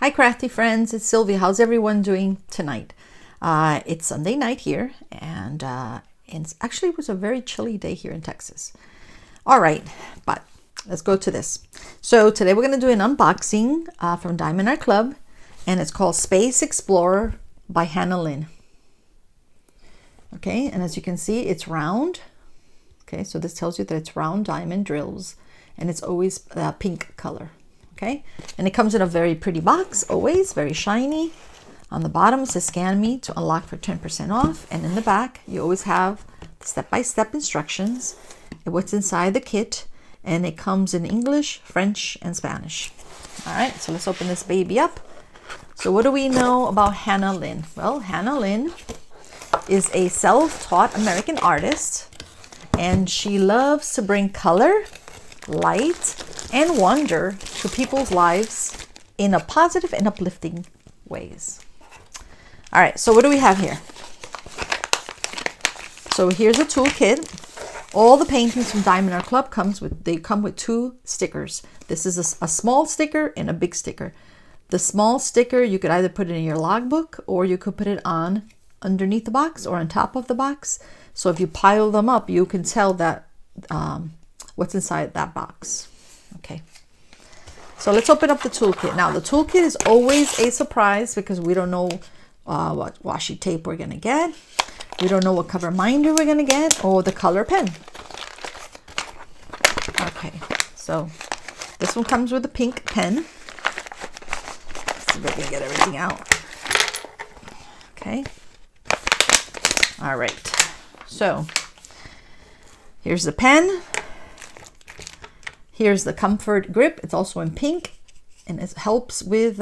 Hi Crafty Friends, it's Sylvia. How's everyone doing tonight? It's Sunday night here, and actually it was a very chilly day here in Texas. All right, but let's go to this. So today we're going to do an unboxing from Diamond Art Club, and it's called Space Explorer by Hannah Lynn. Okay, and as you can see, it's round. Okay, so this tells you that it's round diamond drills, and it's always pink color. Okay, and it comes in a very pretty box, always very shiny. On the bottom it says scan me to unlock for 10% off, and in the back you always have step-by-step instructions and what's inside the kit, and it comes in English, French, and Spanish. All right, so let's open this baby up. So what do we know about Hannah Lynn? Well, Hannah Lynn is a self-taught American artist, and she loves to bring color, light, and wonder to people's lives in a positive and uplifting ways. All right, so what do we have here? So here's a toolkit. All the paintings from Diamond Art Club come with two stickers. This is a small sticker and a big sticker. The small sticker, you could either put it in your logbook, or you could put it on underneath the box or on top of the box. So if you pile them up, you can tell that what's inside that box. Okay, so let's open up the toolkit. Now the toolkit is always a surprise because we don't know what washi tape we're gonna get. We don't know what cover minder we're gonna get, or the color pen. Okay, so this one comes with a pink pen. Let's see if I can get everything out. Okay, all right, so here's the pen. Here's the comfort grip. It's also in pink, and it helps with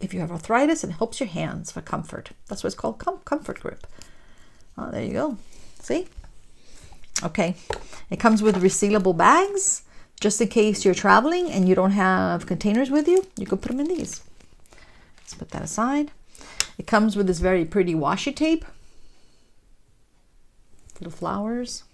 if you have arthritis, it helps your hands for comfort. That's what it's called, comfort grip. Oh, there you go. See? Okay. It comes with resealable bags, just in case you're traveling and you don't have containers with you. You can put them in these. Let's put that aside. It comes with this very pretty washi tape. Little flowers.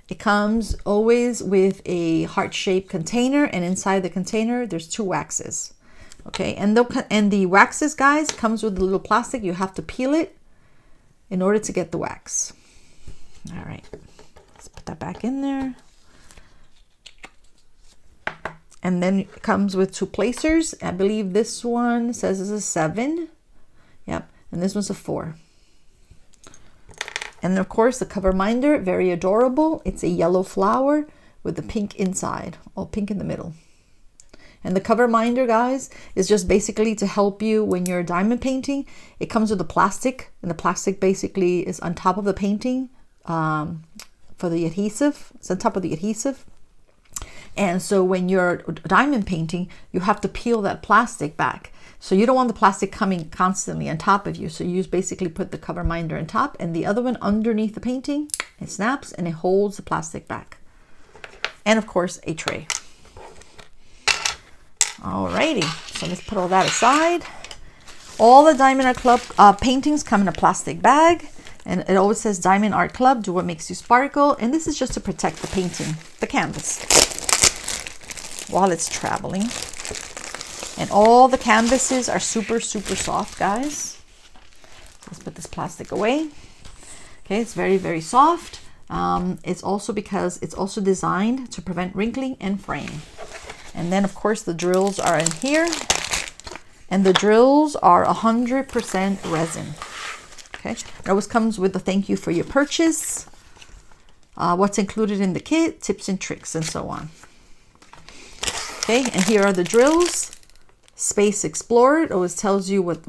It comes always with a heart-shaped container, and inside the container there's two waxes. Okay, and the waxes, guys, comes with a little plastic. You have to peel it in order to get the wax. All right, let's put that back in there. And then it comes with two placers. I believe this one says it's a 7. Yep, and this one's a 4. And of course the cover minder, very adorable. It's a yellow flower with the pink inside, all pink in the middle. And the cover minder, guys, is just basically to help you when you're diamond painting. It comes with the plastic, and the plastic basically is on top of the painting for the adhesive. It's on top of the adhesive. And so when you're diamond painting, you have to peel that plastic back. So you don't want the plastic coming constantly on top of you. So you basically put the cover minder on top and the other one underneath the painting. It snaps and it holds the plastic back. And of course, a tray. Alrighty, so let's put all that aside. All the Diamond Art Club paintings come in a plastic bag, and it always says Diamond Art Club, do what makes you sparkle. And this is just to protect the painting, the canvas, while it's traveling. And all the canvases are super, super soft, guys. Let's put this plastic away. Okay, it's very, very soft. It's also because it's also designed to prevent wrinkling and fraying. And then, of course, the drills are in here. And the drills are 100% resin. Okay, it always comes with the thank you for your purchase. What's included in the kit, tips and tricks, and so on. Okay, and here are the drills. Space Explorer, it always tells you it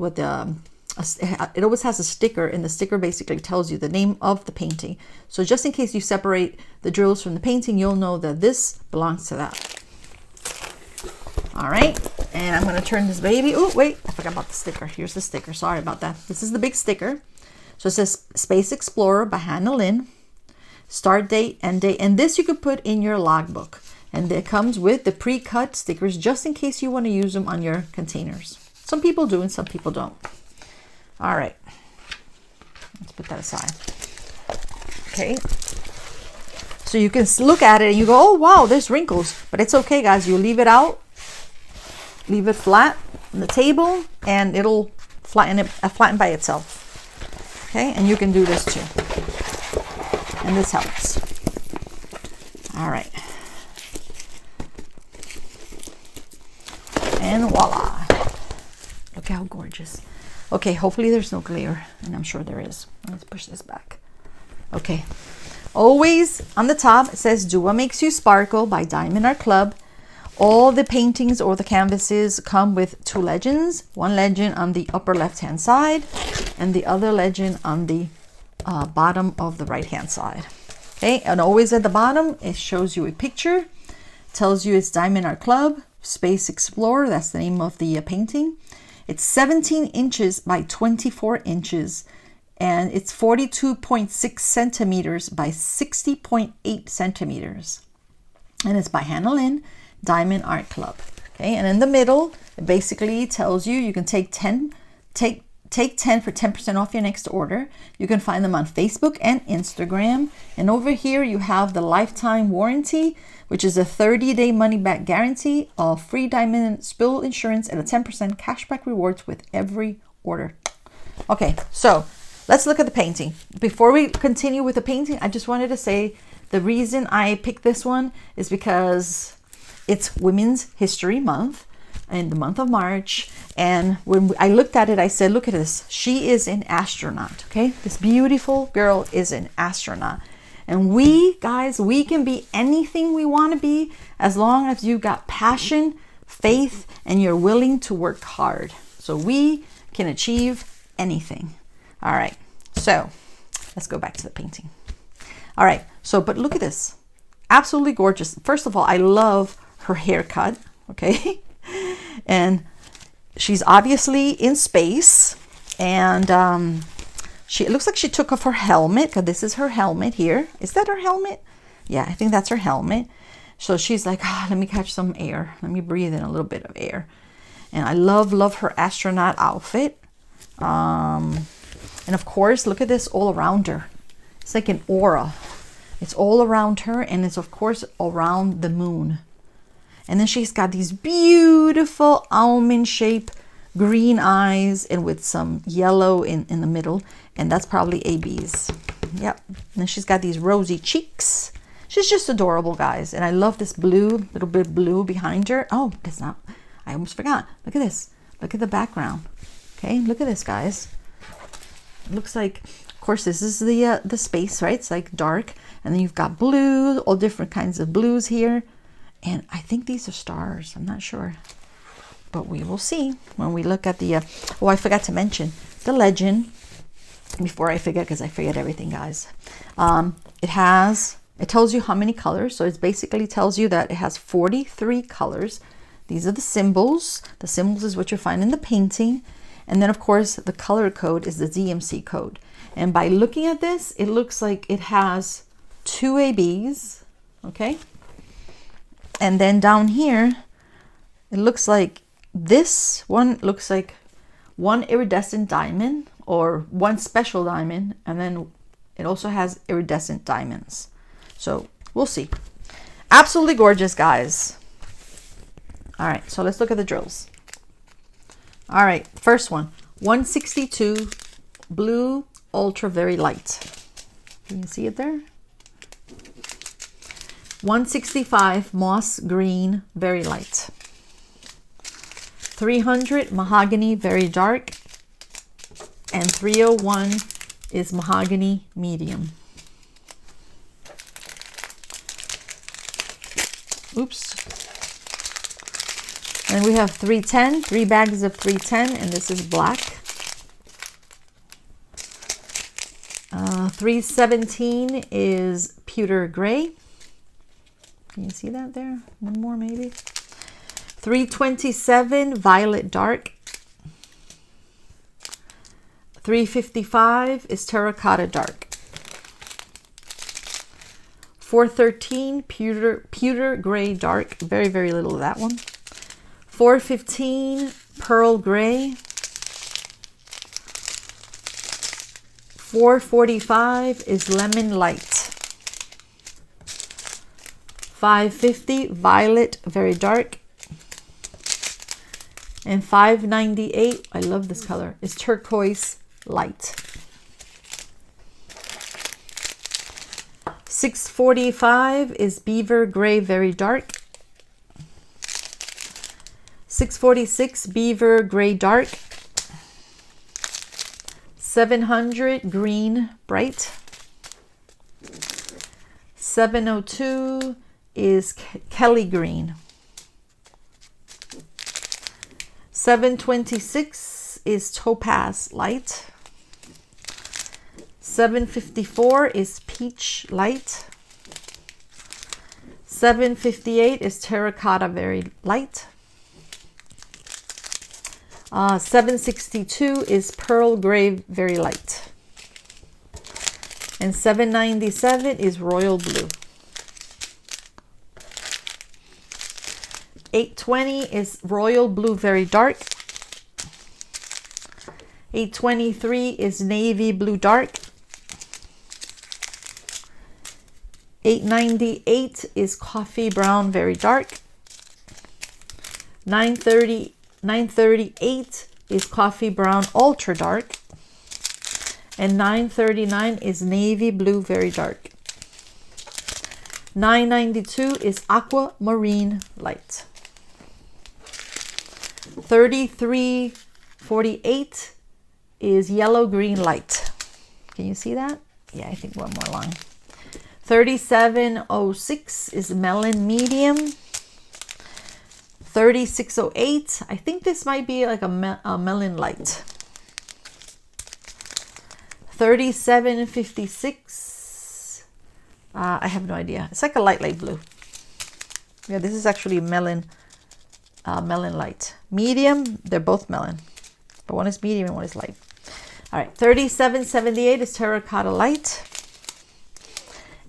always has a sticker, and the sticker basically tells you the name of the painting. So just in case you separate the drills from the painting, you'll know that this belongs to that. All right, and I'm going to turn this baby. Oh, wait, I forgot about the sticker. Here's the sticker. Sorry about that. This is the big sticker. So it says Space Explorer by Hannah Lynn. Start date, end date, and this you could put in your logbook. And it comes with the pre-cut stickers just in case you want to use them on your containers. Some people do and some people don't. All right, let's put that aside. Okay, so you can look at it and you go, oh wow, there's wrinkles, but it's okay, guys. You leave it out leave it flat on the table and it'll flatten by itself. Okay, and you can do this too. And this helps. All right. And voila. Look how gorgeous. Okay, hopefully there's no glare, and I'm sure there is. Let's push this back. Okay. Always on the top, it says, Do What Makes You Sparkle by Diamond Art Club. All the paintings or the canvases come with 2 legends. One legend on the upper left-hand side and the other legend on the bottom of the right-hand side. Okay, and always at the bottom, it shows you a picture. Tells you it's Diamond Art Club, Space Explorer. That's the name of the painting. It's 17 inches by 24 inches. And it's 42.6 centimeters by 60.8 centimeters. And it's by Hannah Lynn, Diamond Art Club. Okay, and in the middle, it basically tells you you can take 10 for 10% off your next order. You can find them on Facebook and Instagram. And over here you have the lifetime warranty, which is a 30-day money-back guarantee, a free diamond spill insurance, and a 10% cashback rewards with every order. Okay, so let's look at the painting. Before we continue with the painting, I just wanted to say the reason I picked this one is because it's Women's History Month in the month of March. And when I looked at it, I said, look at this. She is an astronaut, okay? This beautiful girl is an astronaut. And we, guys, we can be anything we want to be as long as you got passion, faith, and you're willing to work hard. So we can achieve anything. All right, so let's go back to the painting. All right, so, but look at this. Absolutely gorgeous. First of all, I love her haircut, okay? And she's obviously in space. And it looks like she took off her helmet, because this is her helmet here. Is that her helmet? Yeah, I think that's her helmet. So she's like, let me catch some air. Let me breathe in a little bit of air. And I love her astronaut outfit. And of course, look at this all around her. It's like an aura. It's all around her, and it's of course around the moon. And then she's got these beautiful almond-shaped green eyes and with some yellow in the middle. And that's probably ABs. Yep. And then she's got these rosy cheeks. She's just adorable, guys. And I love this blue, little bit of blue behind her. Oh, it's not. I almost forgot. Look at this. Look at the background. Okay, look at this, guys. It looks like, of course, this is the space, right? It's like dark. And then you've got blue, all different kinds of blues here. And I think these are stars. I'm not sure. But we will see when we look at the... oh, I forgot to mention the legend. Before I forget, because I forget everything, guys. It tells you how many colors. So it basically tells you that it has 43 colors. These are the symbols. The symbols is what you find in the painting. And then, of course, the color code is the DMC code. And by looking at this, it looks like it has 2 ABs. Okay. And then down here, it looks like this one looks like one iridescent diamond or one special diamond. And then it also has iridescent diamonds. So we'll see. Absolutely gorgeous, guys. All right, so let's look at the drills. All right, first one, 162 blue ultra very light. Can you see it there? 165 moss green very light. 300 mahogany very dark. And 301 is mahogany medium. Oops. And we have 310, 3 bags of 310, and this is black. 317 is pewter gray. Can you see that there? One more maybe. 327 violet dark. 355 is terracotta dark. 413 pewter gray dark. Very, very little of that one. 415 pearl gray. 445 is lemon light. 550 violet very dark. And $5.98, I love this color, is turquoise light. $6.45 is beaver gray very dark. $6.46 beaver gray dark. $700 green bright. $702 is Kelly green. $726 is topaz light. $754 is peach light. $758 is terracotta very light. $762 is pearl gray very light. And $797 is royal blue. $820 is royal blue very dark. $823 is navy blue dark. $898 is coffee brown very dark. $938 is coffee brown ultra dark. And $939 is navy blue very dark. $992 is aquamarine light. $33.48 is yellow green light. Can you see that? Yeah, I think one more line. $37.06 is melon medium. $36.08, I think this might be like a melon light. $37.56, I have no idea. It's like a light blue. Yeah, this is actually melon light. Medium, they're both melon, but one is medium and one is light. All right, $37.78 is terracotta light.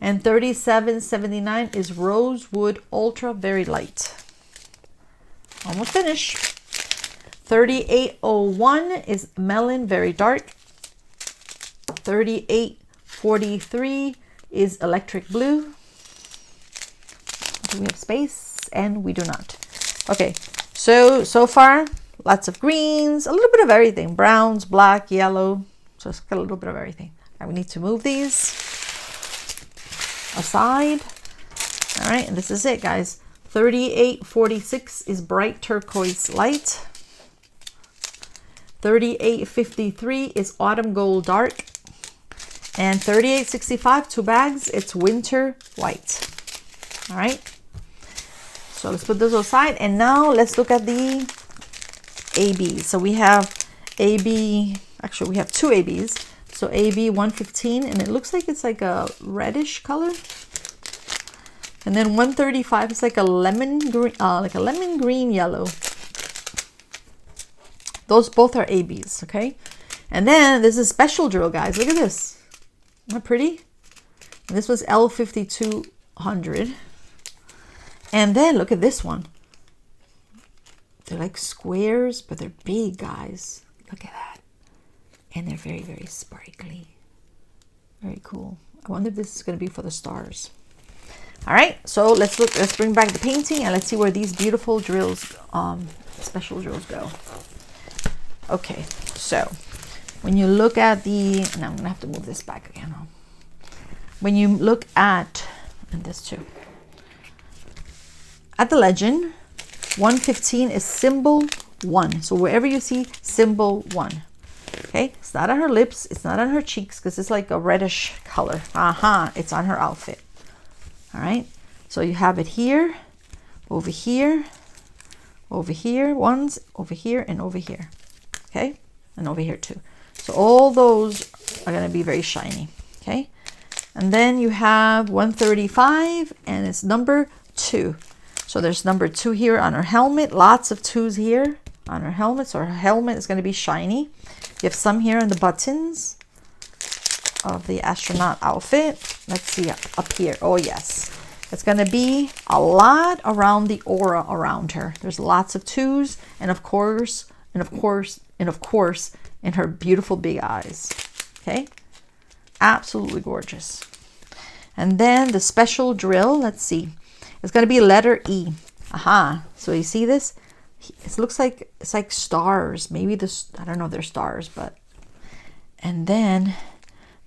And $37.79 is rosewood ultra very light. Almost finished. $38.01 is melon very dark. $38.43 is electric blue. Do we have space? And we do not. Okay, so far, lots of greens, a little bit of everything. Browns, black, yellow. So it's got a little bit of everything. Now we need to move these aside. All right, and this is it, guys. $38.46 is bright turquoise light. $38.53 is autumn gold dark. And $38.65, 2 bags, it's winter white. All right, so let's put those aside, and now let's look at the ABs. So we have AB, actually we have 2 ABs. So AB 115, and it looks like it's like a reddish color. And then 135 is like a lemon green yellow. Those both are ABs, okay? And then there's a special drill, guys. Look at this. Isn't that pretty? And this was L5200. And then look at this one. They're like squares, but they're big, guys. Look at that. And they're very, very sparkly. Very cool. I wonder if this is going to be for the stars. All right, so let's bring back the painting and let's see where these beautiful drills, special drills go. Okay, so when you look at the, now I'm gonna have to move this back again. When you look at, and this too, at the legend, 115 is symbol 1. So wherever you see symbol 1, okay, it's not on her lips, it's not on her cheeks, because it's like a reddish color. It's on her outfit. All right, so you have it here, over here, over here, ones over here, and over here. Okay, and over here too. So all those are going to be very shiny. Okay, and then you have 135, and it's number 2. So there's number 2 here on her helmet. Lots of 2s here on her helmet. So her helmet is going to be shiny. You have some here on the buttons of the astronaut outfit. Let's see up here. Oh yes, it's going to be a lot around the aura around her. There's lots of 2s, and of course in her beautiful big eyes. Okay, absolutely gorgeous. And then the special drill, let's see, it's going to be letter E. So you see this It looks like it's like stars. Maybe this, I don't know if they're stars, but. And then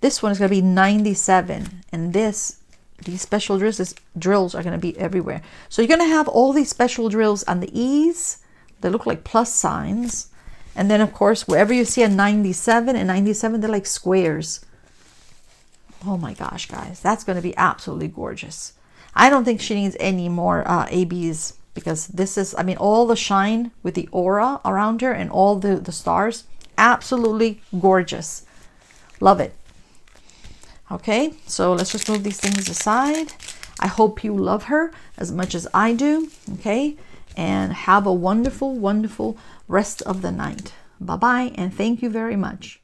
this one is going to be 97. And these special drills are going to be everywhere. So you're going to have all these special drills on the E's. They look like plus signs. And then, of course, wherever you see a 97 and 97, they're like squares. Oh my gosh, guys. That's going to be absolutely gorgeous. I don't think she needs any more ABs, because this is, I mean, all the shine with the aura around her and all the stars. Absolutely gorgeous. Love it. Okay, so let's just move these things aside. I hope you love her as much as I do. Okay, and have a wonderful, wonderful rest of the night. Bye-bye, and thank you very much.